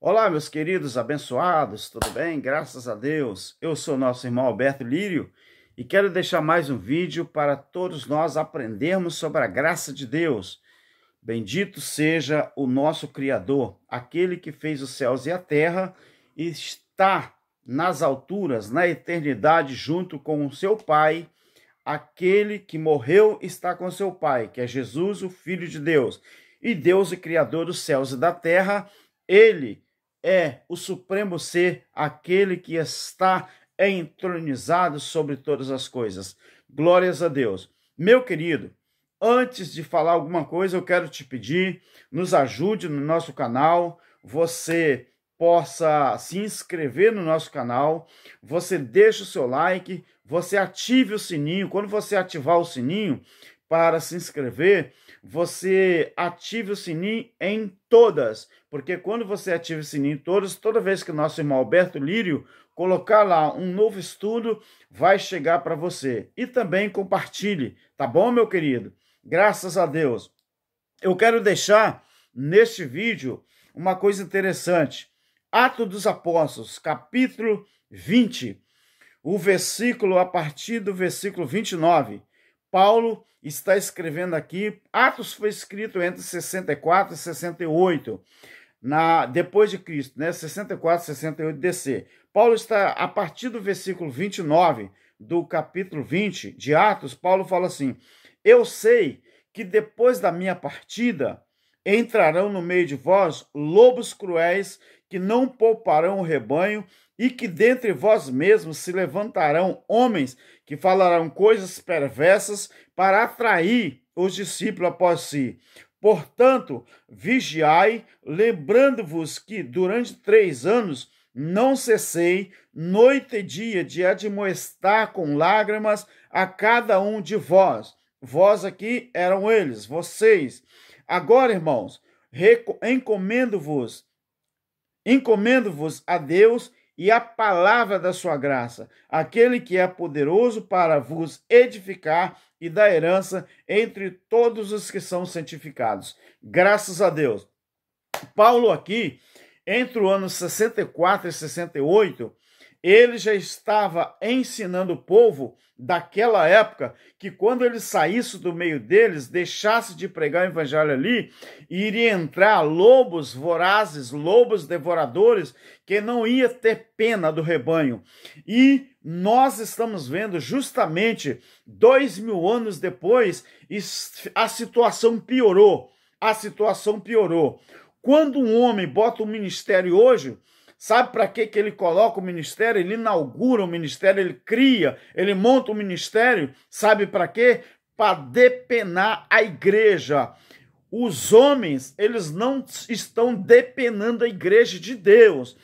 Olá, meus queridos abençoados, tudo bem? Graças a Deus. Eu sou nosso irmão Alberto Lírio e quero deixar mais um vídeo para todos nós aprendermos sobre a graça de Deus. Bendito seja o nosso Criador, aquele que fez os céus e a terra e está nas alturas, na eternidade, junto com o seu Pai. Aquele que morreu está com seu Pai, que é Jesus, o Filho de Deus. E Deus, o Criador dos céus e da terra, ele é o supremo ser, aquele que está entronizado sobre todas as coisas. Glórias a Deus. Meu querido, antes de falar alguma coisa, eu quero te pedir, nos ajude no nosso canal, você possa se inscrever no nosso canal, você deixa o seu like, você ative o sininho. Quando você ativar o sininho para se inscrever, você ative o sininho em todas, porque quando você ativa o sininho em todas, toda vez que o nosso irmão Alberto Lírio colocar lá um novo estudo, vai chegar para você. E também compartilhe, tá bom, meu querido? Graças a Deus. Eu quero deixar neste vídeo uma coisa interessante. Atos dos Apóstolos, capítulo 20, o versículo, a partir do versículo 29. Paulo está escrevendo aqui. Atos foi escrito entre 64 e 68, depois de Cristo, né? 64 e 68 DC. Paulo está, a partir do versículo 29 do capítulo 20 de Atos, Paulo fala assim: eu sei que depois da minha partida entrarão no meio de vós lobos cruéis que não pouparão o rebanho, e que dentre vós mesmos se levantarão homens que falarão coisas perversas para atrair os discípulos após si. Portanto, vigiai, lembrando-vos que durante 3 anos não cessei, noite e dia, de admoestar com lágrimas a cada um de vós. Vós aqui eram eles, vocês. Agora, irmãos, encomendo-vos a Deus e a palavra da sua graça, aquele que é poderoso para vos edificar e dar herança entre todos os que são santificados. Graças a Deus. Paulo aqui, entre o ano 64 e 68, ele já estava ensinando o povo daquela época que quando ele saísse do meio deles, deixasse de pregar o evangelho ali, iria entrar lobos vorazes, lobos devoradores, que não ia ter pena do rebanho. E nós estamos vendo justamente 2000 anos depois, a situação piorou. A situação piorou. Quando um homem bota um ministério hoje, sabe para que ele coloca o ministério? Ele inaugura o ministério, ele cria, ele monta o ministério. Sabe para quê? Para depenar a igreja. Os homens, eles não estão depenando a igreja de Deus.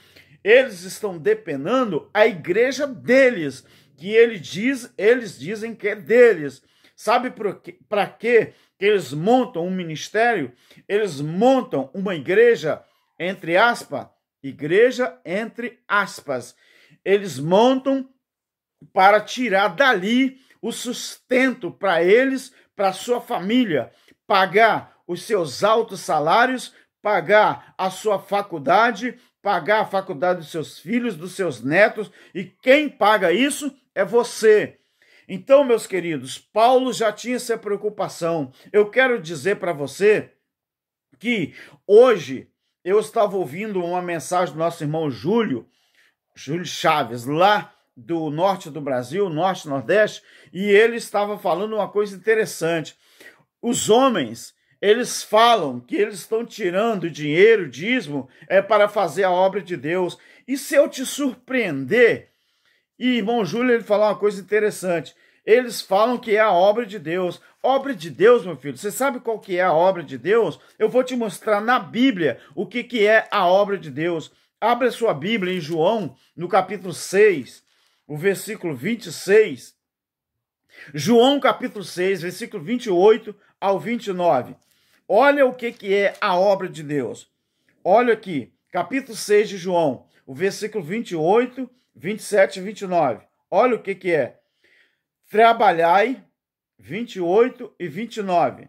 Eles estão depenando a igreja deles, que eles dizem que é deles. Sabe para quê que eles montam um ministério? Eles montam uma igreja, entre aspas, igreja entre aspas. Eles montam para tirar dali o sustento para eles, para sua família, pagar os seus altos salários, pagar a sua faculdade, pagar a faculdade dos seus filhos, dos seus netos, e quem paga isso é você. Então, meus queridos, Paulo já tinha essa preocupação. Eu quero dizer para você que hoje eu estava ouvindo uma mensagem do nosso irmão Júlio Chaves, lá do norte do Brasil, norte, nordeste, e ele estava falando uma coisa interessante. Os homens, eles falam que eles estão tirando dinheiro, dízimo, para fazer a obra de Deus. E se eu te surpreender, e irmão Júlio, ele falou uma coisa interessante. Eles falam que é a obra de Deus. Obra de Deus, meu filho. Você sabe qual que é a obra de Deus? Eu vou te mostrar na Bíblia o que é a obra de Deus. Abre a sua Bíblia em João, no capítulo 6, o versículo 26. João, capítulo 6, versículo 28 ao 29. Olha o que é a obra de Deus. Olha aqui, capítulo 6 de João, o versículo 28, 27 e 29. Olha o que é. Trabalhai, 28 e 29.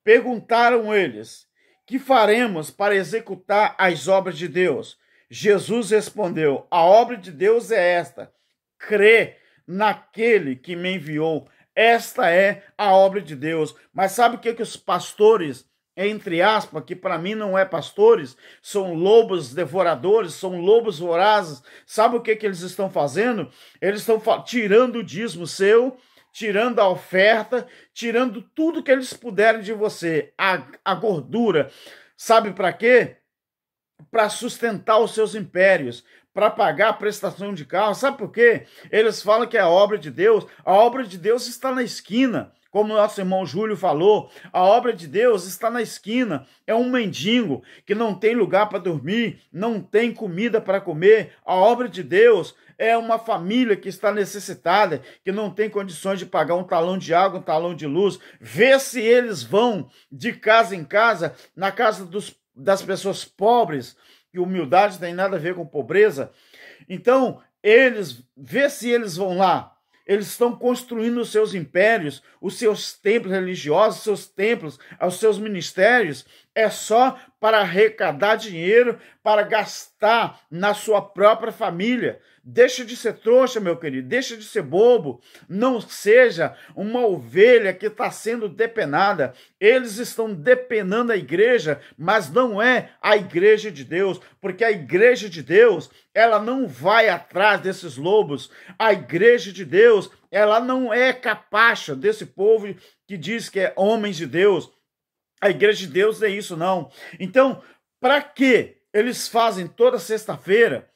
Perguntaram eles: que faremos para executar as obras de Deus? Jesus respondeu: a obra de Deus é esta, crer naquele que me enviou. Esta é a obra de Deus. Mas sabe o que os pastores, entre aspas, que para mim não é pastores, são lobos devoradores, são lobos vorazes? Sabe o que eles estão fazendo? Eles estão tirando o dízimo seu, tirando a oferta, tirando tudo que eles puderem de você, a gordura. Sabe para quê? Para sustentar os seus impérios, para pagar a prestação de carro. Sabe por quê? Eles falam que é a obra de Deus. A obra de Deus está na esquina. Como nosso irmão Júlio falou, a obra de Deus está na esquina. É um mendigo que não tem lugar para dormir, não tem comida para comer. A obra de Deus é uma família que está necessitada, que não tem condições de pagar um talão de água, um talão de luz. Vê se eles vão de casa em casa, na casa das pessoas pobres, que humildade tem nada a ver com pobreza. Então, vê se eles vão lá. Eles estão construindo os seus impérios, os seus templos religiosos, os seus templos, os seus ministérios. É só para arrecadar dinheiro, para gastar na sua própria família. Deixa de ser trouxa, meu querido, deixa de ser bobo. Não seja uma ovelha que está sendo depenada. Eles estão depenando a igreja, mas não é a igreja de Deus, porque a igreja de Deus, ela não vai atrás desses lobos. A igreja de Deus, ela não é capacha desse povo que diz que é homens de Deus. A igreja de Deus não é isso, não. Então, para que eles fazem toda sexta-feira?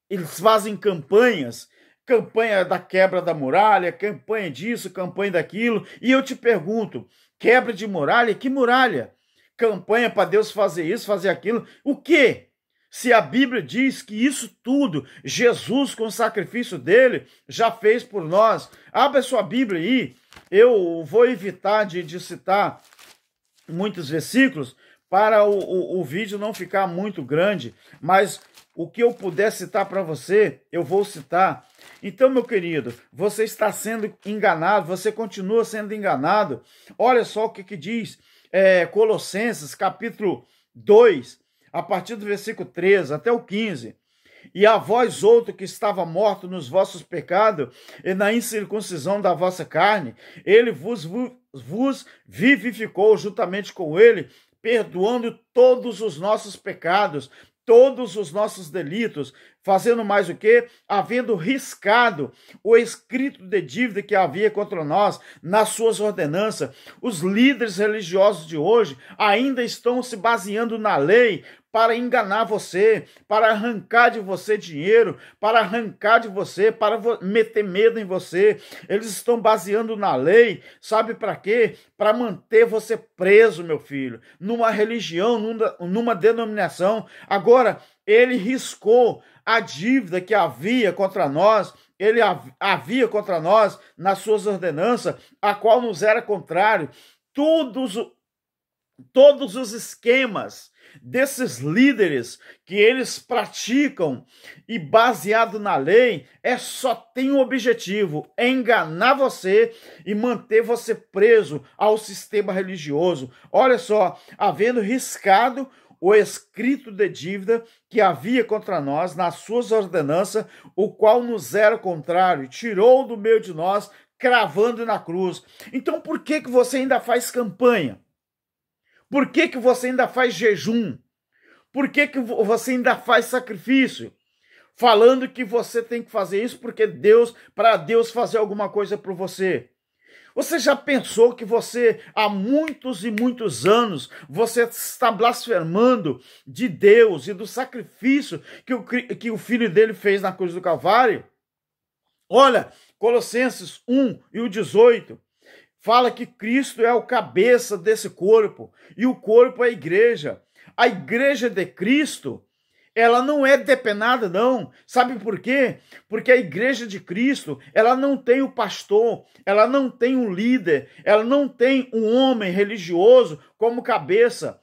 Eles fazem campanhas, campanha da quebra da muralha, campanha disso, campanha daquilo. E eu te pergunto, quebra de muralha? Que muralha? Campanha para Deus fazer isso, fazer aquilo. O quê? Se a Bíblia diz que isso tudo, Jesus, com o sacrifício dele, já fez por nós. Abra sua Bíblia aí. Eu vou evitar de citar muitos versículos para o vídeo não ficar muito grande, mas o que eu puder citar para você, eu vou citar. Então, meu querido, você está sendo enganado, você continua sendo enganado. Olha só o que diz Colossenses, capítulo 2, a partir do versículo 13 até o 15. E a vós outro que estava morto nos vossos pecados e na incircuncisão da vossa carne, ele vos vivificou juntamente com ele, perdoando todos os nossos pecados, todos os nossos delitos, fazendo mais o quê? Havendo riscado o escrito de dívida que havia contra nós nas suas ordenanças. Os líderes religiosos de hoje ainda estão se baseando na lei para enganar você, para arrancar de você dinheiro, para arrancar de você, para meter medo em você. Eles estão baseando na lei, sabe para quê? Para manter você preso, meu filho, numa religião, numa denominação. Agora, ele riscou a dívida que havia contra nós, ele havia contra nós nas suas ordenanças, a qual nos era contrário. Todos os esquemas desses líderes que eles praticam e baseado na lei, só tem um objetivo: enganar você e manter você preso ao sistema religioso. Olha só, havendo riscado o escrito de dívida que havia contra nós nas suas ordenanças, o qual nos era contrário, tirou do meio de nós, cravando na cruz. Então por que você ainda faz campanha? Por que você ainda faz jejum? Por que você ainda faz sacrifício? Falando que você tem que fazer isso porque para Deus fazer alguma coisa por você. Você já pensou que você, há muitos e muitos anos, você está blasfemando de Deus e do sacrifício que o Filho dele fez na cruz do Calvário? Olha, Colossenses 1 e o 18. Fala que Cristo é o cabeça desse corpo e o corpo é a igreja. A igreja de Cristo, ela não é depenada, não. Sabe por quê? Porque a igreja de Cristo, ela não tem o pastor, ela não tem um líder, ela não tem um homem religioso como cabeça.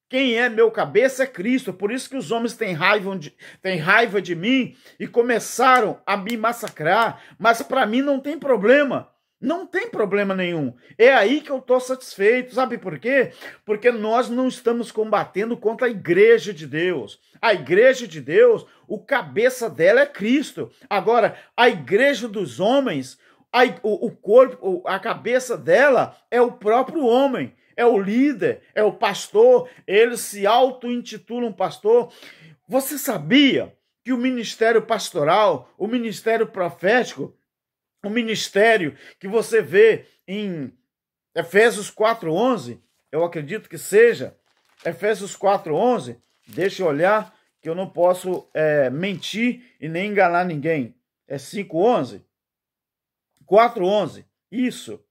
Quem é meu cabeça é Cristo. Por isso que os homens têm raiva de mim e começaram a me massacrar. Mas para mim não tem problema. Não tem problema nenhum. É aí que eu estou satisfeito. Sabe por quê? Porque nós não estamos combatendo contra a igreja de Deus. A igreja de Deus, o cabeça dela é Cristo. Agora, a igreja dos homens, o corpo, a cabeça dela é o próprio homem. É o líder, é o pastor. Eles se auto-intitulam pastor. Você sabia que o ministério pastoral, o ministério profético, o ministério que você vê em Efésios 4:11, eu acredito que seja, Efésios 4:11, deixa eu olhar, que eu não posso mentir e nem enganar ninguém. É 5:11? 4:11, isso,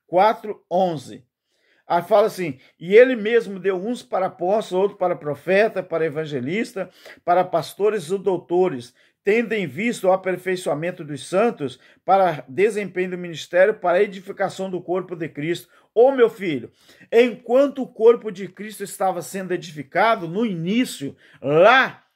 4:11. Aí fala assim, e ele mesmo deu uns para apóstolos, outros para profeta, para evangelista, para pastores e doutores, tendo em vista o aperfeiçoamento dos santos, para desempenho do ministério, para a edificação do corpo de Cristo. Ô meu filho, enquanto o corpo de Cristo estava sendo edificado, no início, lá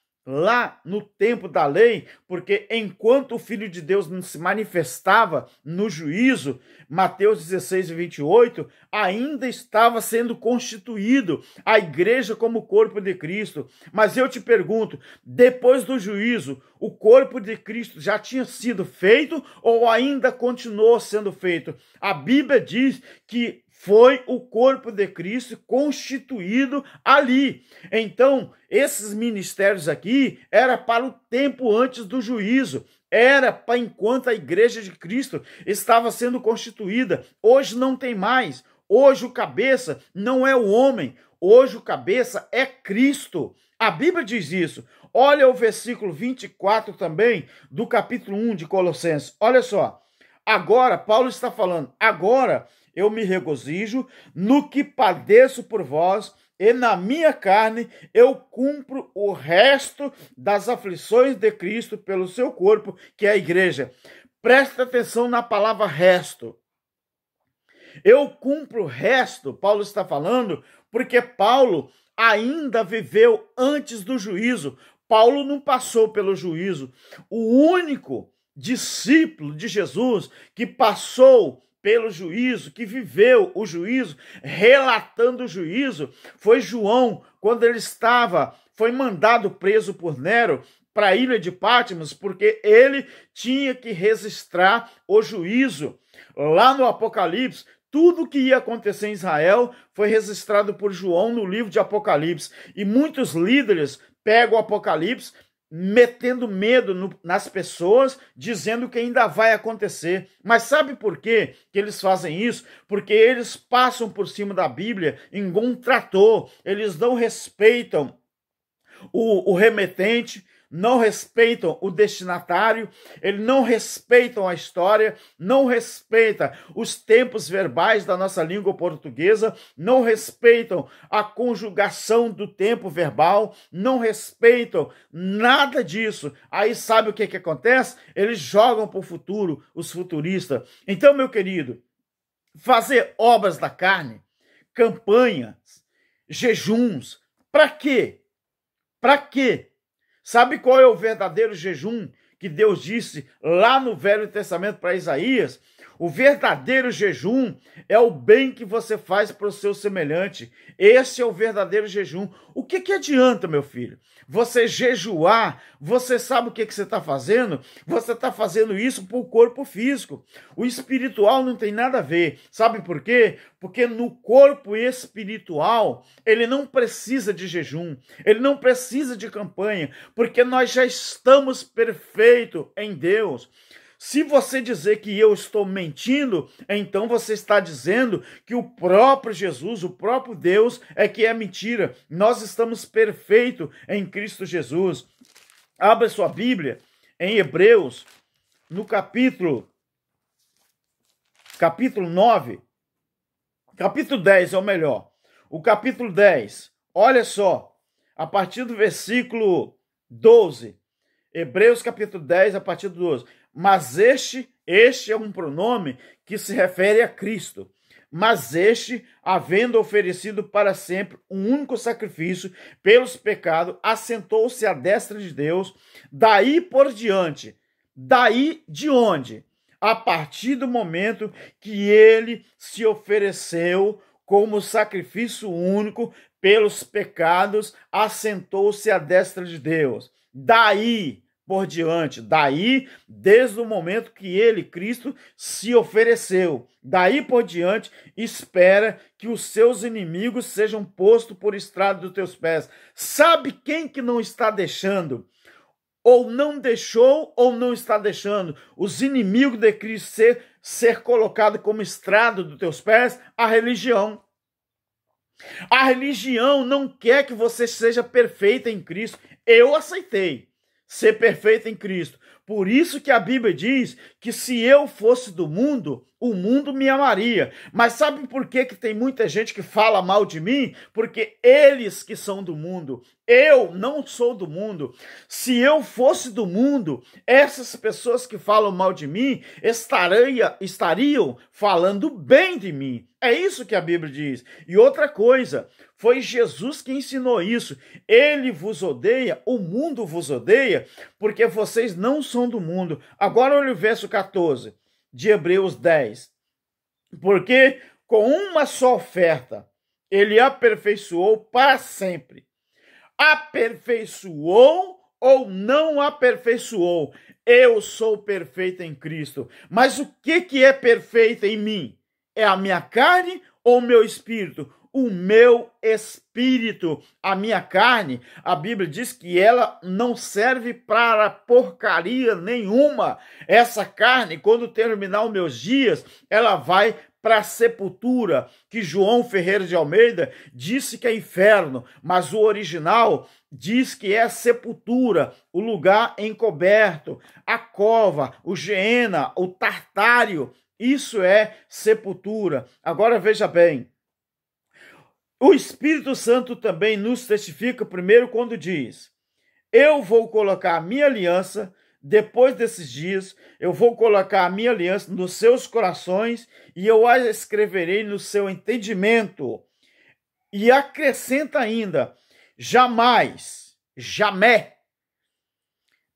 no tempo da lei, porque enquanto o Filho de Deus não se manifestava no juízo, Mateus 16:28, ainda estava sendo constituído a igreja como corpo de Cristo. Mas eu te pergunto, depois do juízo, o corpo de Cristo já tinha sido feito ou ainda continuou sendo feito? A Bíblia diz que foi o corpo de Cristo constituído ali. Então, esses ministérios aqui era para o tempo antes do juízo. Era para enquanto a igreja de Cristo estava sendo constituída. Hoje não tem mais. Hoje o cabeça não é o homem. Hoje o cabeça é Cristo. A Bíblia diz isso. Olha o versículo 24 também do capítulo 1 de Colossenses. Olha só. Agora, Paulo está falando, agora eu me regozijo no que padeço por vós, e na minha carne eu cumpro o resto das aflições de Cristo pelo seu corpo, que é a igreja. Presta atenção na palavra resto. Eu cumpro o resto, Paulo está falando, porque Paulo ainda viveu antes do juízo. Paulo não passou pelo juízo. O único discípulo de Jesus que passou pelo juízo, que viveu o juízo, relatando o juízo, foi João, quando ele foi mandado preso por Nero para a ilha de Patmos, porque ele tinha que registrar o juízo. Lá no Apocalipse, tudo que ia acontecer em Israel foi registrado por João no livro de Apocalipse. E muitos líderes pegam o Apocalipse metendo medo nas pessoas, dizendo que ainda vai acontecer. Mas sabe por quê que eles fazem isso? Porque eles passam por cima da Bíblia em um trator. Eles não respeitam o remetente, não respeitam o destinatário, eles não respeitam a história, não respeitam os tempos verbais da nossa língua portuguesa, não respeitam a conjugação do tempo verbal, não respeitam nada disso. Aí sabe o que acontece? Eles jogam para o futuro, os futuristas. Então, meu querido, fazer obras da carne, campanhas, jejuns, para quê? Para quê? Sabe qual é o verdadeiro jejum que Deus disse lá no Velho Testamento para Isaías? O verdadeiro jejum é o bem que você faz para o seu semelhante. Esse é o verdadeiro jejum. O que adianta, meu filho? Você jejuar, você sabe o que você está fazendo? Você está fazendo isso para o corpo físico. O espiritual não tem nada a ver. Sabe por quê? Porque no corpo espiritual, ele não precisa de jejum, ele não precisa de campanha, porque nós já estamos perfeitos em Deus. Se você dizer que eu estou mentindo, então você está dizendo que o próprio Jesus, o próprio Deus, é que é mentira. Nós estamos perfeitos em Cristo Jesus. Abra sua Bíblia em Hebreus, no capítulo 9, capítulo 10 é o melhor. O capítulo 10, olha só, a partir do versículo 12, Hebreus capítulo 10, a partir do 12. Mas este é um pronome que se refere a Cristo. Mas este, havendo oferecido para sempre um único sacrifício pelos pecados, assentou-se à destra de Deus. Daí por diante, daí de onde? a partir do momento que ele se ofereceu como sacrifício único pelos pecados, assentou-se à destra de Deus. Daí por diante, daí, desde o momento que ele, Cristo, se ofereceu, daí por diante, espera que os seus inimigos sejam postos por estrado dos teus pés. Sabe quem que não está deixando? Ou não deixou, ou não está deixando os inimigos de Cristo ser colocado como estrado dos teus pés? A religião. A religião não quer que você seja perfeita em Cristo. Eu aceitei ser perfeito em Cristo. Por isso que a Bíblia diz que se eu fosse do mundo, o mundo me amaria. Mas sabe por que tem muita gente que fala mal de mim? Porque eles que são do mundo. Eu não sou do mundo. Se eu fosse do mundo, essas pessoas que falam mal de mim estariam falando bem de mim. É isso que a Bíblia diz. E outra coisa, foi Jesus que ensinou isso. Ele vos odeia, o mundo vos odeia, porque vocês não são do mundo. Agora olha o verso 14 de Hebreus 10. Porque com uma só oferta, ele aperfeiçoou para sempre. Aperfeiçoou ou não aperfeiçoou? Eu sou perfeito em Cristo. Mas o que é perfeito em mim? É a minha carne ou o meu espírito? O meu espírito. A minha carne, a Bíblia diz que ela não serve para porcaria nenhuma. Essa carne, quando terminar os meus dias, ela vai para a sepultura, que João Ferreira de Almeida disse que é inferno, mas o original diz que é sepultura, o lugar encoberto, a cova, o Geena, o Tartário. Isso é sepultura. Agora veja bem, o Espírito Santo também nos testifica primeiro quando diz: eu vou colocar a minha aliança, depois desses dias, eu vou colocar a minha aliança nos seus corações e eu a escreverei no seu entendimento. E acrescenta ainda: jamais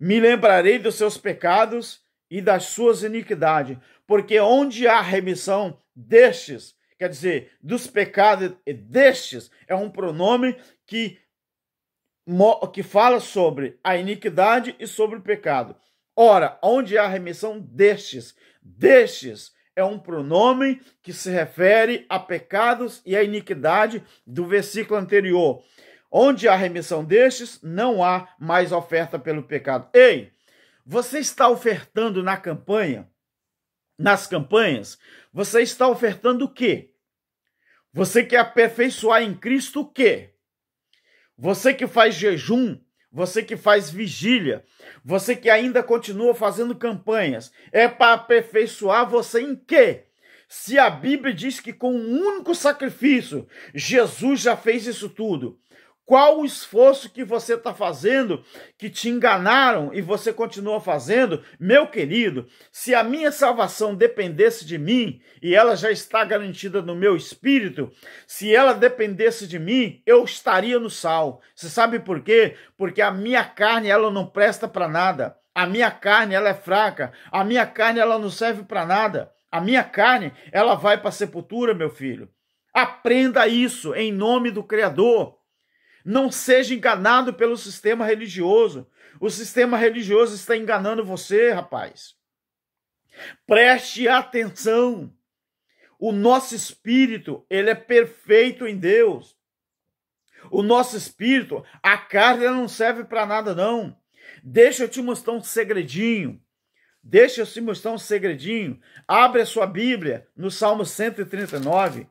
me lembrarei dos seus pecados e das suas iniquidades, porque onde há remissão destes, quer dizer, dos pecados destes, é um pronome que fala sobre a iniquidade e sobre o pecado. Ora, onde há remissão destes é um pronome que se refere a pecados e a iniquidade do versículo anterior. Onde há remissão destes, não há mais oferta pelo pecado. Ei, você está ofertando na campanha? Nas campanhas? Você está ofertando o quê? Você quer aperfeiçoar em Cristo o quê? Você que faz jejum, você que faz vigília, você que ainda continua fazendo campanhas, é para aperfeiçoar você em quê? Se a Bíblia diz que com um único sacrifício, Jesus já fez isso tudo, qual o esforço que você está fazendo, que te enganaram e você continua fazendo? Meu querido, se a minha salvação dependesse de mim, e ela já está garantida no meu espírito, se ela dependesse de mim, eu estaria no sal. Você sabe por quê? Porque a minha carne, ela não presta para nada. A minha carne, ela é fraca. A minha carne, ela não serve para nada. A minha carne, ela vai para a sepultura, meu filho. Aprenda isso em nome do Criador. Não seja enganado pelo sistema religioso. O sistema religioso está enganando você, rapaz. Preste atenção. O nosso espírito, ele é perfeito em Deus. O nosso espírito, a carne, ela não serve para nada, não. Deixa eu te mostrar um segredinho. Abre a sua Bíblia no Salmo 139.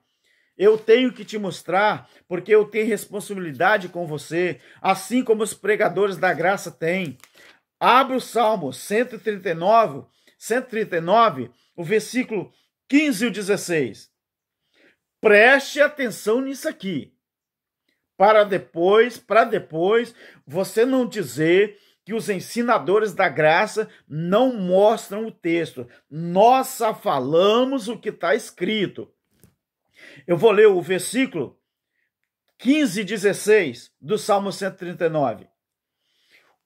Eu tenho que te mostrar, porque eu tenho responsabilidade com você, assim como os pregadores da graça têm. Abre o Salmo 139, o versículo 15 e o 16. Preste atenção nisso aqui, para depois você não dizer que os ensinadores da graça não mostram o texto. Nós só falamos o que está escrito. Eu vou ler o versículo 15 e 16 do Salmo 139.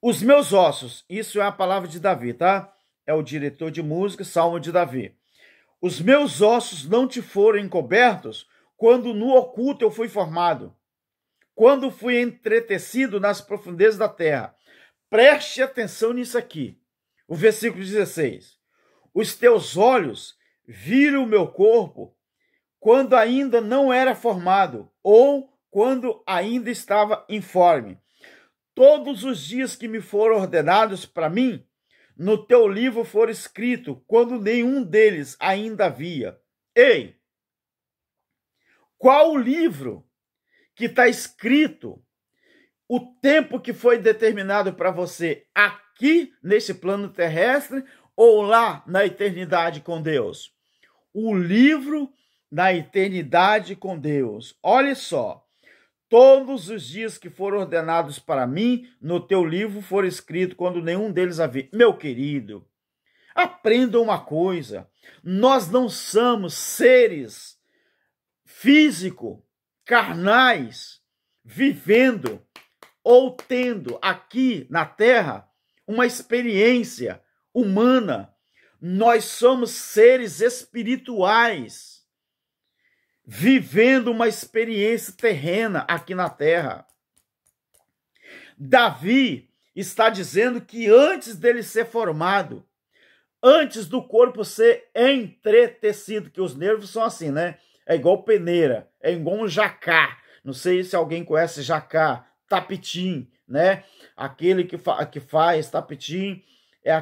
Os meus ossos, isso é a palavra de Davi, tá? é o diretor de música, Salmo de Davi. Os meus ossos não te foram encobertos quando no oculto eu fui formado, quando fui entretecido nas profundezas da terra. Preste atenção nisso aqui. O versículo 16. Os teus olhos viram o meu corpo quando ainda não era formado, ou quando ainda estava informe. Todos os dias que me foram ordenados para mim, no teu livro foram escritos, quando nenhum deles ainda havia. Ei, qual o livro que está escrito, o tempo que foi determinado para você aqui nesse plano terrestre ou lá na eternidade com Deus? O livro da eternidade com Deus. Olha só, todos os dias que foram ordenados para mim, no teu livro foram escritos quando nenhum deles havia. Meu querido, aprenda uma coisa, nós não somos seres físicos, carnais, vivendo ou tendo aqui na Terra uma experiência humana. Nós somos seres espirituais, vivendo uma experiência terrena aqui na Terra. Davi está dizendo que antes dele ser formado, antes do corpo ser entretecido, que os nervos são assim, né? É igual peneira, é igual um jacá. Não sei se alguém conhece jacá, tapetim, né? Aquele que faz tapetim é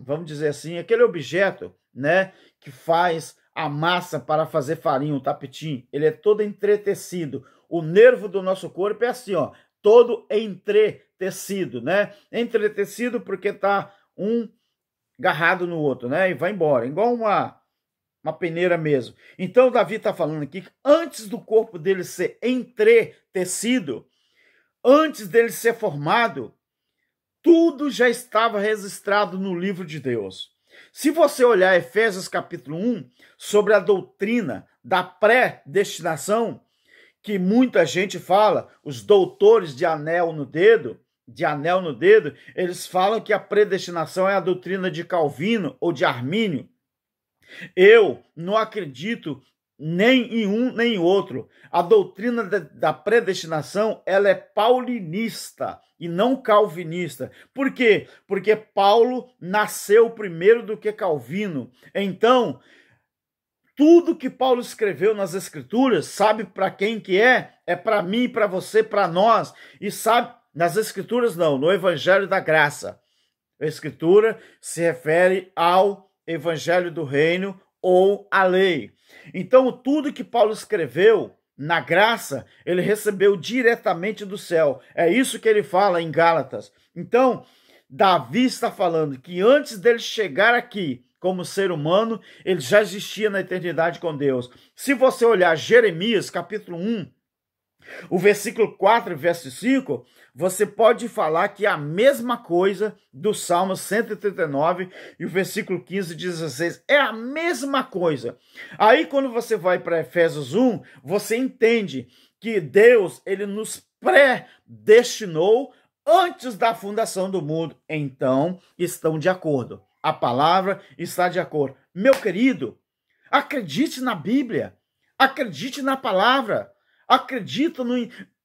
vamos dizer assim, aquele objeto, né? Que faz a massa para fazer farinha, o tapetim. Ele é todo entretecido. O nervo do nosso corpo é assim, ó, todo entretecido, né? Entretecido porque tá um agarrado no outro, né? E vai embora, igual uma peneira mesmo. Então, Davi está falando aqui que antes do corpo dele ser entretecido, antes dele ser formado, tudo já estava registrado no livro de Deus. Se você olhar Efésios capítulo 1, sobre a doutrina da predestinação, que muita gente fala, os doutores de anel no dedo, eles falam que a predestinação é a doutrina de Calvino ou de Armínio. Eu não acredito nem em um nem em outro. A doutrina da predestinação, ela é paulinista e não calvinista. Por quê? Porque Paulo nasceu primeiro do que Calvino. Então, tudo que Paulo escreveu nas Escrituras, sabe para quem que é? É para mim, para você, para nós. E sabe, nas Escrituras não, no Evangelho da Graça. A Escritura se refere ao Evangelho do Reino ou à lei. Então, tudo que Paulo escreveu na graça, ele recebeu diretamente do céu. É isso que ele fala em Gálatas. Então, Davi está falando que antes dele chegar aqui como ser humano, ele já existia na eternidade com Deus. Se você olhar Jeremias, capítulo 1, o versículo 4 e verso 5, você pode falar que é a mesma coisa do Salmo 139 e o versículo 15 e 16. É a mesma coisa. Aí, quando você vai para Efésios 1, você entende que Deus, ele nos predestinou antes da fundação do mundo. Então, estão de acordo. A palavra está de acordo. Meu querido, acredite na Bíblia. Acredite na palavra. Acredita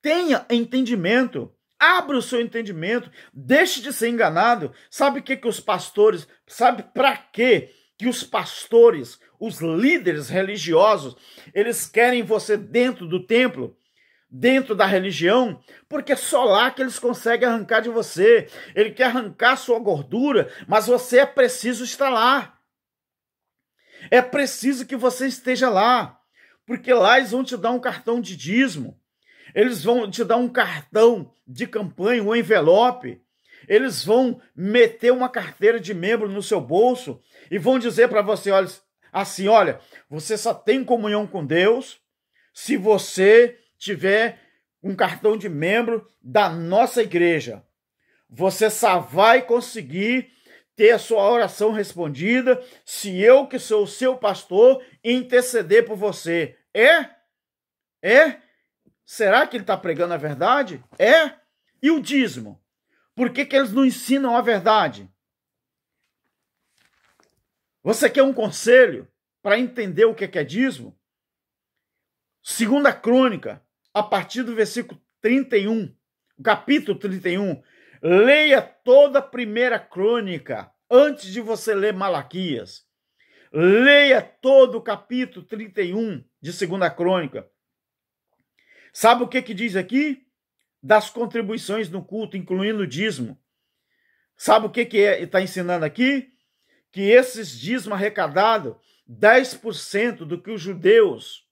tenha entendimento, abra o seu entendimento, deixe de ser enganado. Sabe o que os pastores, sabe para que os pastores, os líderes religiosos, eles querem você dentro do templo, dentro da religião? Porque é só lá que eles conseguem arrancar de você. Ele quer arrancar sua gordura, mas você é preciso estar lá. É preciso que você esteja lá. Porque lá eles vão te dar um cartão de dízimo, eles vão te dar um cartão de campanha, um envelope, eles vão meter uma carteira de membro no seu bolso e vão dizer para você, olha, assim, olha, você só tem comunhão com Deus se você tiver um cartão de membro da nossa igreja. Você só vai conseguir ter a sua oração respondida se eu, que sou o seu pastor, interceder por você. Será que ele está pregando a verdade? E o dízimo? Por que eles não ensinam a verdade? Você quer um conselho para entender o que é dízimo? Segunda Crônica, a partir do versículo 31, capítulo 31, leia toda a primeira crônica antes de você ler Malaquias. Leia todo o capítulo 31 de Segunda Crônica. Sabe o que diz aqui? Das contribuições no culto, incluindo o dízimo. Sabe o que está ensinando aqui? Que esses dízimos arrecadados, 10% do que os judeus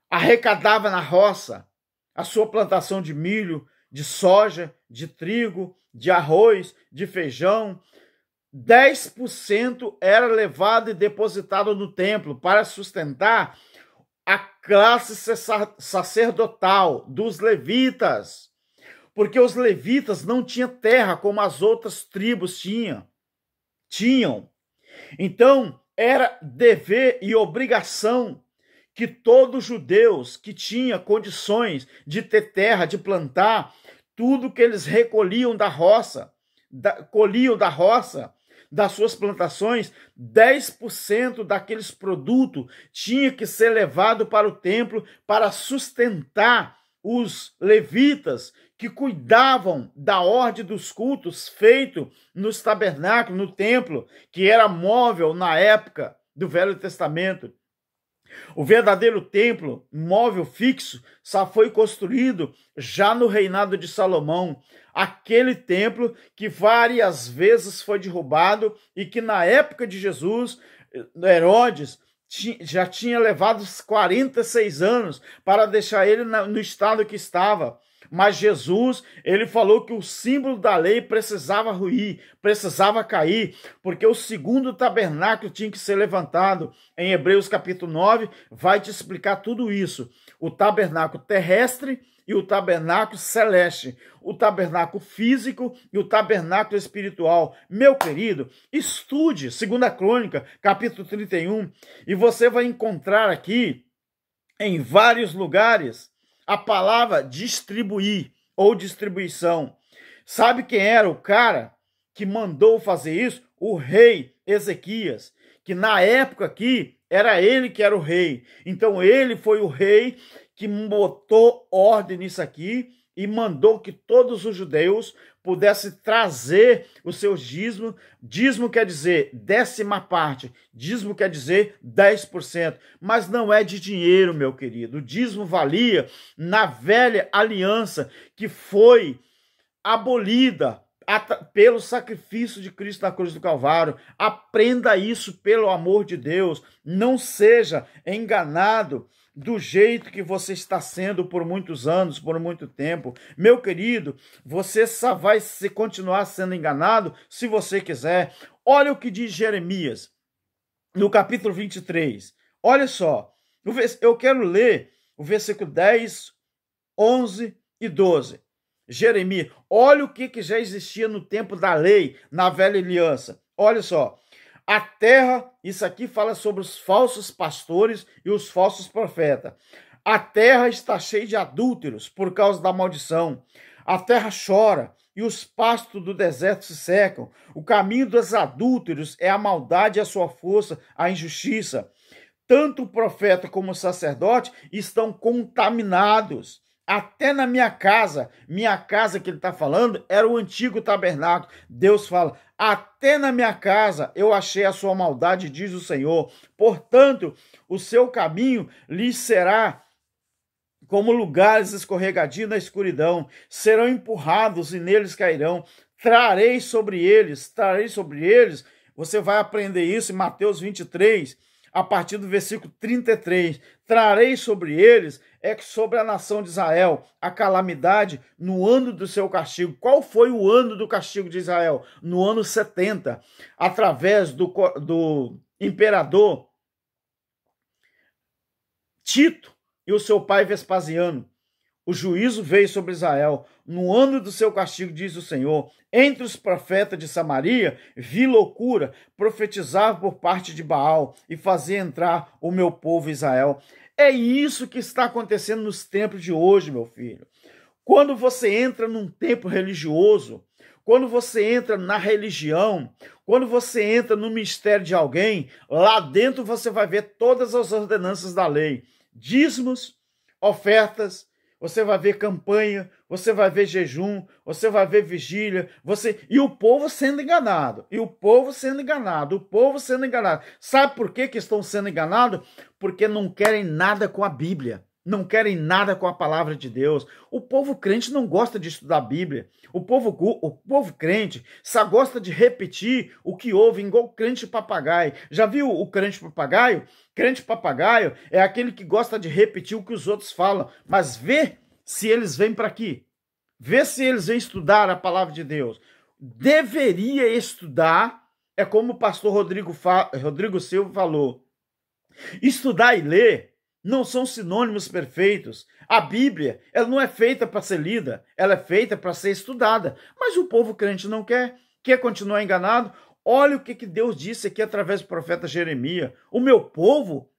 arrecadavam na roça, a sua plantação de milho, de soja, de trigo, de arroz, de feijão, 10% era levado e depositado no templo para sustentar a classe sacerdotal dos levitas, porque os levitas não tinham terra como as outras tribos tinham. Então, era dever e obrigação que todos os judeus que tinham condições de ter terra, de plantar, tudo que eles recolhiam da roça, colhiam da roça, das suas plantações, 10% daqueles produtos tinha que ser levado para o templo para sustentar os levitas que cuidavam da ordem dos cultos feito nos tabernáculos, no templo, que era móvel na época do Velho Testamento. O verdadeiro templo, móvel fixo, só foi construído já no reinado de Salomão. Aquele templo que várias vezes foi derrubado e que na época de Jesus, Herodes já tinha levado 46 anos para deixar ele no estado que estava. Mas Jesus, ele falou que o símbolo da lei precisava ruir, precisava cair, porque o segundo tabernáculo tinha que ser levantado. Em Hebreus capítulo 9, vai te explicar tudo isso. O tabernáculo terrestre e o tabernáculo celeste, o tabernáculo físico e o tabernáculo espiritual. Meu querido, estude 2 Crônica, capítulo 31, e você vai encontrar aqui, em vários lugares, a palavra distribuir ou distribuição. Sabe quem era o cara que mandou fazer isso? O rei Ezequias, que na época aqui era ele que era o rei. Então ele foi o rei que botou ordem nisso aqui e mandou que todos os judeus pudessem trazer os seus dízimos. Dízimo quer dizer 10ª parte, dízimo quer dizer 10%, mas não é de dinheiro, meu querido. O dízimo valia na velha aliança que foi abolida pelo sacrifício de Cristo na cruz do Calvário. Aprenda isso pelo amor de Deus. Não seja enganado do jeito que você está sendo por muitos anos, por muito tempo. Meu querido, você só vai continuar sendo enganado se você quiser. Olha o que diz Jeremias, no capítulo 23. Olha só, eu quero ler o versículo 10, 11 e 12. Jeremias, olha o que já existia no tempo da lei, na velha aliança. Olha só. A terra, isso aqui fala sobre os falsos pastores e os falsos profetas. A terra está cheia de adúlteros por causa da maldição. A terra chora e os pastos do deserto se secam. O caminho dos adúlteros é a maldade, a sua força, a injustiça. Tanto o profeta como o sacerdote estão contaminados. Até na minha casa que ele está falando, era o antigo tabernáculo. Deus fala, até na minha casa eu achei a sua maldade, diz o Senhor. Portanto, o seu caminho lhes será como lugares escorregadios na escuridão. Serão empurrados e neles cairão. Trarei sobre eles. Você vai aprender isso em Mateus 23, a partir do versículo 33, trarei sobre eles, sobre a nação de Israel, a calamidade no ano do seu castigo. Qual foi o ano do castigo de Israel? No ano 70, através do imperador Tito e o seu pai Vespasiano. O juízo veio sobre Israel. No ano do seu castigo, diz o Senhor, entre os profetas de Samaria, vi loucura, profetizava por parte de Baal e fazia entrar o meu povo Israel. É isso que está acontecendo nos tempos de hoje, meu filho. Quando você entra num templo religioso, quando você entra na religião, quando você entra no ministério de alguém, lá dentro você vai ver todas as ordenanças da lei. Dízimos, ofertas, você vai ver campanha, você vai ver jejum, você vai ver vigília, e o povo sendo enganado, e o povo sendo enganado, o povo sendo enganado. Sabe por que estão sendo enganados? Porque não querem nada com a Bíblia. Não querem nada com a palavra de Deus. O povo crente não gosta de estudar a Bíblia. O povo crente só gosta de repetir o que ouve, igual crente papagaio. Já viu o crente papagaio? Crente papagaio é aquele que gosta de repetir o que os outros falam, mas vê se eles vêm para aqui. Vê se eles vêm estudar a palavra de Deus. Deveria estudar, é como o pastor Rodrigo Silva falou. Estudar e ler não são sinônimos perfeitos. A Bíblia, ela não é feita para ser lida, ela é feita para ser estudada. Mas o povo crente não quer continuar enganado. Olha o que Deus disse aqui através do profeta Jeremias. O meu povo,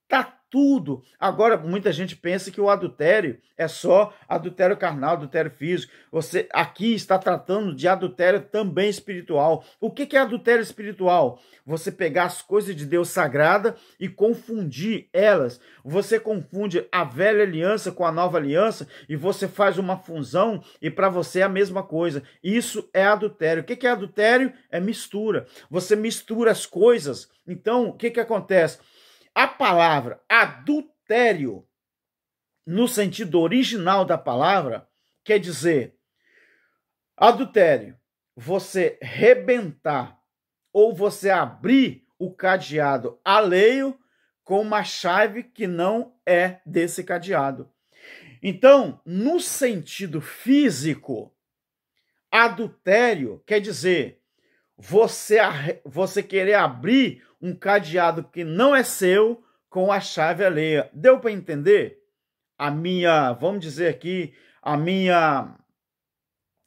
tá tudo. Agora, muita gente pensa que o adultério é só adultério carnal, adultério físico. Você aqui está tratando de adultério também espiritual. O que é adultério espiritual? Você pegar as coisas de Deus sagrada e confundir elas. Você confunde a velha aliança com a nova aliança e você faz uma fusão e para você é a mesma coisa. Isso é adultério. O que é adultério? É mistura. Você mistura as coisas. Então, o que acontece? A palavra adultério, no sentido original da palavra, quer dizer adultério, você rebentar ou você abrir o cadeado alheio com uma chave que não é desse cadeado. Então, no sentido físico, adultério quer dizer você querer abrir um cadeado que não é seu com a chave alheia. Deu para entender? Vamos dizer aqui,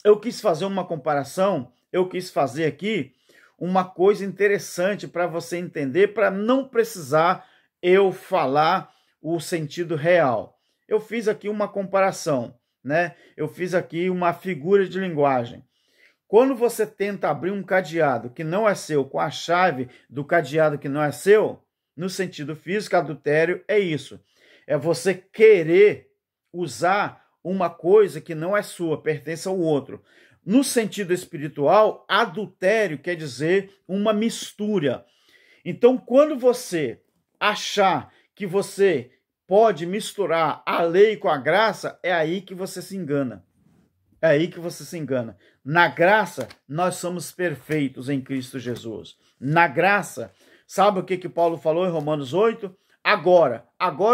eu quis fazer uma comparação, eu quis fazer aqui uma coisa interessante para você entender, para não precisar eu falar o sentido real. Eu fiz aqui uma comparação, né? Eu fiz aqui uma figura de linguagem. Quando você tenta abrir um cadeado que não é seu com a chave do cadeado que não é seu, no sentido físico, adultério é isso. É você querer usar uma coisa que não é sua, pertence ao outro. No sentido espiritual, adultério quer dizer uma mistura. Então, quando você achar que você pode misturar a lei com a graça, é aí que você se engana. É aí que você se engana. Na graça, nós somos perfeitos em Cristo Jesus. Na graça, sabe o que Paulo falou em Romanos 8? Agora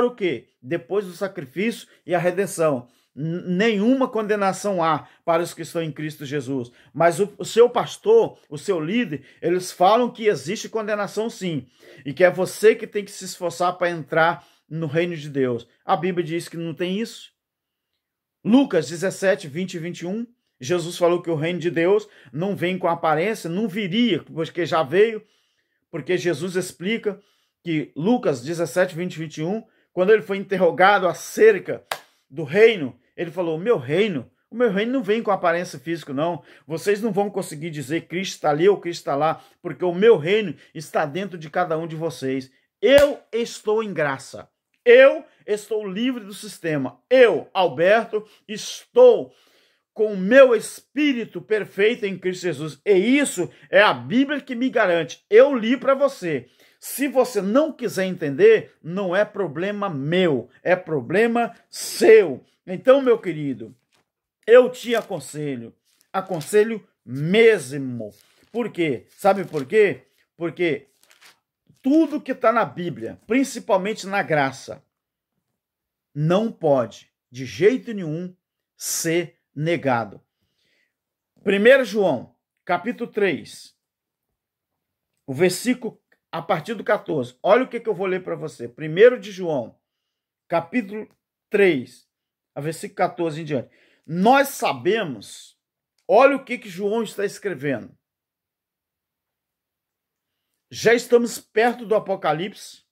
o quê? Depois do sacrifício e a redenção. Nenhuma condenação há para os que estão em Cristo Jesus. Mas o seu pastor, o seu líder, eles falam que existe condenação sim. E que é você que tem que se esforçar para entrar no reino de Deus. A Bíblia diz que não tem isso. Lucas 17, 20 e 21, Jesus falou que o reino de Deus não vem com aparência, não viria, porque já veio, porque Jesus explica que Lucas 17, 20 e 21, quando ele foi interrogado acerca do reino, ele falou, o meu reino não vem com aparência física, não. Vocês não vão conseguir dizer Cristo está ali ou Cristo está lá, porque o meu reino está dentro de cada um de vocês. Eu estou em graça. Eu estou livre do sistema. Eu, Alberto, estou com o meu espírito perfeito em Cristo Jesus. E isso é a Bíblia que me garante. Eu li para você. Se você não quiser entender, não é problema meu, é problema seu. Então, meu querido, eu te aconselho mesmo. Por quê? Sabe por quê? Porque tudo que está na Bíblia, principalmente na graça, não pode, de jeito nenhum, ser negado. 1 João, capítulo 3, o versículo a partir do 14. Olha o que eu vou ler para você. 1 de João, capítulo 3, a versículo 14 em diante. Nós sabemos, olha o que João está escrevendo. Já estamos perto do Apocalipse.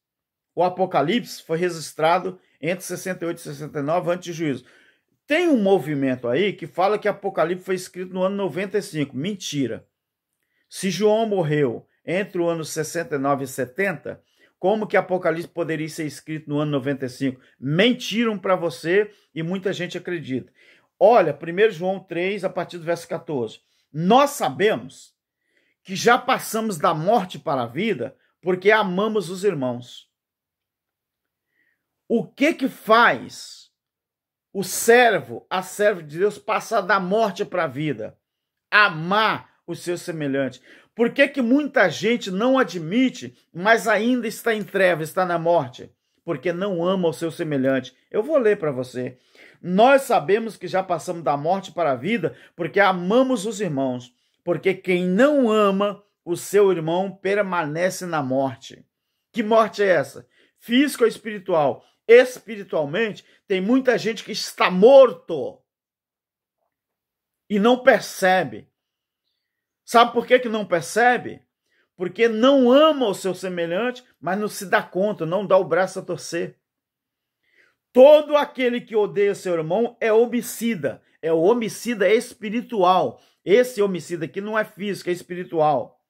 O Apocalipse foi registrado entre 68 e 69 antes de juízo. Tem um movimento aí que fala que Apocalipse foi escrito no ano 95. Mentira. Se João morreu entre o ano 69 e 70, como que Apocalipse poderia ser escrito no ano 95? Mentiram para você e muita gente acredita. Olha, 1 João 3, a partir do verso 14. Nós sabemos que já passamos da morte para a vida porque amamos os irmãos. O que faz o servo, a serva de Deus, passar da morte para a vida? Amar o seu semelhante. Por que muita gente não admite, mas ainda está em trevas, está na morte? Porque não ama o seu semelhante. Eu vou ler para você. Nós sabemos que já passamos da morte para a vida porque amamos os irmãos. Porque quem não ama o seu irmão permanece na morte. Que morte é essa? Física ou espiritual? Espiritualmente, tem muita gente que está morto e não percebe. Sabe por que não percebe? Porque não ama o seu semelhante, mas não se dá conta, não dá o braço a torcer. Todo aquele que odeia seu irmão é homicida. É o homicida espiritual. Esse homicida aqui não é físico, é espiritual.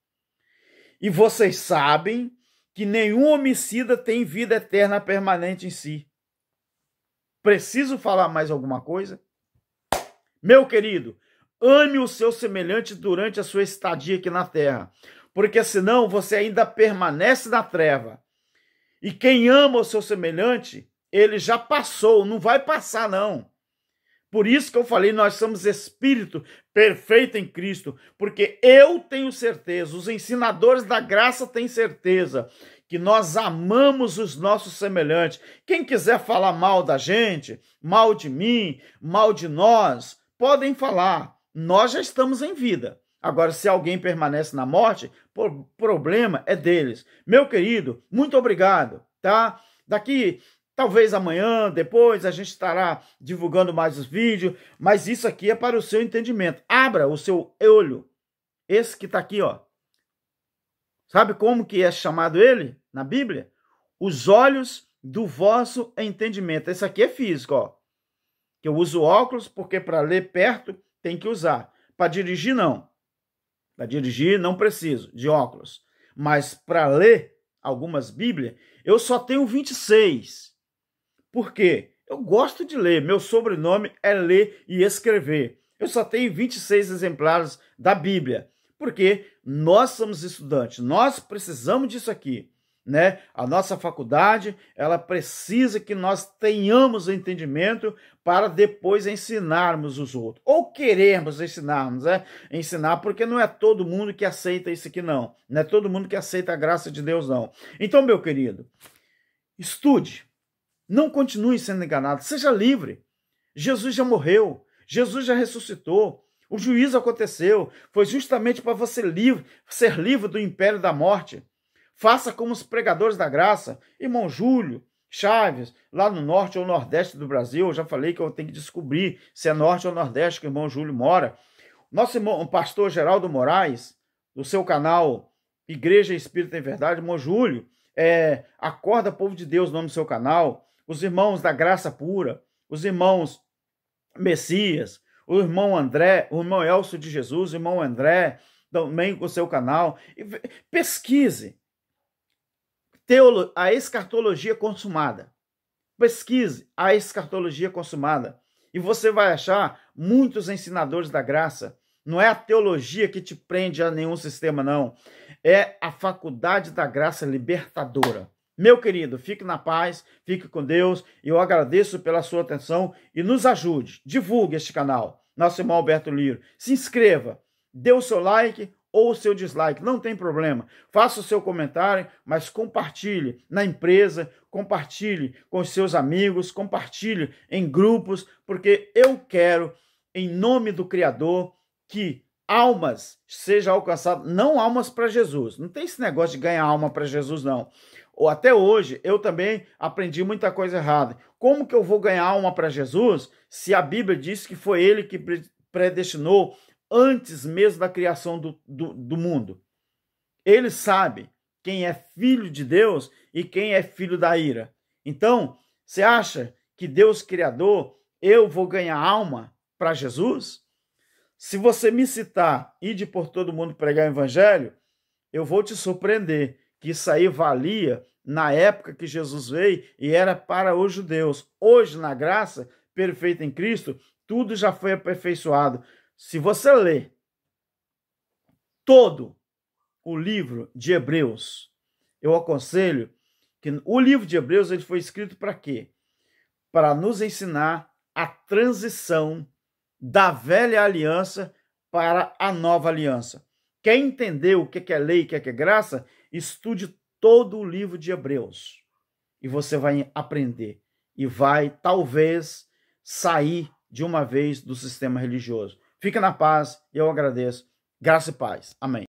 E vocês sabem que nenhum homicida tem vida eterna permanente em si. Preciso falar mais alguma coisa? Meu querido, ame o seu semelhante durante a sua estadia aqui na terra, porque senão você ainda permanece na treva. E quem ama o seu semelhante, ele já passou, não vai passar não. Por isso que eu falei, nós somos espírito perfeito em Cristo, porque eu tenho certeza, os ensinadores da graça têm certeza, que nós amamos os nossos semelhantes. Quem quiser falar mal da gente, mal de mim, mal de nós, podem falar. Nós já estamos em vida. Agora, se alguém permanece na morte, o problema é deles. Meu querido, muito obrigado, tá? Daqui, talvez amanhã, depois, a gente estará divulgando mais os vídeos, mas isso aqui é para o seu entendimento. Abra o seu olho. Esse que está aqui, ó. Sabe como que é chamado ele na Bíblia? Os olhos do vosso entendimento. Esse aqui é físico, ó. Que eu uso óculos porque para ler perto tem que usar. Para dirigir, não. Para dirigir, não preciso de óculos. Mas para ler algumas Bíblias, eu só tenho 26. Por quê? Eu gosto de ler. Meu sobrenome é ler e escrever. Eu só tenho 26 exemplares da Bíblia. Porque nós somos estudantes. Nós precisamos disso aqui, né? A nossa faculdade, ela precisa que nós tenhamos entendimento para depois ensinarmos os outros. Ou queremos ensinarmos, né? Ensinar, porque não é todo mundo que aceita isso aqui, não. Não é todo mundo que aceita a graça de Deus, não. Então, meu querido, estude. Não continue sendo enganado. Seja livre. Jesus já morreu. Jesus já ressuscitou. O juízo aconteceu. Foi justamente para você ser livre do império da morte. Faça como os pregadores da graça, irmão Júlio, Chaves, lá no norte ou nordeste do Brasil. Eu já falei que eu tenho que descobrir se é norte ou nordeste que o irmão Júlio mora. Nosso irmão, o pastor Geraldo Moraes, do seu canal Igreja Espírita em Verdade, irmão Júlio, Acorda Povo de Deus, nome do seu canal. Os irmãos da Graça Pura, os irmãos Messias, o irmão André, o irmão Elcio de Jesus, o irmão André, também com o seu canal. Pesquise a escatologia consumada. Pesquise a escatologia consumada. E você vai achar muitos ensinadores da graça. Não é a teologia que te prende a nenhum sistema, não. É a faculdade da graça libertadora. Meu querido, fique na paz, fique com Deus. Eu agradeço pela sua atenção e nos ajude. Divulgue este canal. Nosso irmão Alberto Liro. Se inscreva, dê o seu like ou o seu dislike, não tem problema. Faça o seu comentário, mas compartilhe na empresa, compartilhe com os seus amigos, compartilhe em grupos, porque eu quero, em nome do Criador, que almas sejam alcançadas, não almas para Jesus. Não tem esse negócio de ganhar alma para Jesus, não. Ou até hoje, eu também aprendi muita coisa errada. Como que eu vou ganhar alma para Jesus se a Bíblia diz que foi ele que predestinou antes mesmo da criação do mundo? Ele sabe quem é filho de Deus e quem é filho da ira. Então, você acha que Deus Criador, eu vou ganhar alma para Jesus? Se você me citar, ide por todo mundo pregar o evangelho, eu vou te surpreender que isso aí valia na época que Jesus veio e era para os judeus. Hoje, na graça perfeita em Cristo, tudo já foi aperfeiçoado. Se você ler todo o livro de Hebreus, eu aconselho que o livro de Hebreus ele foi escrito para quê? Para nos ensinar a transição da velha aliança para a nova aliança. Quer entender o que é lei e o que é graça? Estude todo o livro de Hebreus e você vai aprender e vai, talvez, sair de uma vez do sistema religioso. Fica na paz, eu agradeço. Graça e paz. Amém.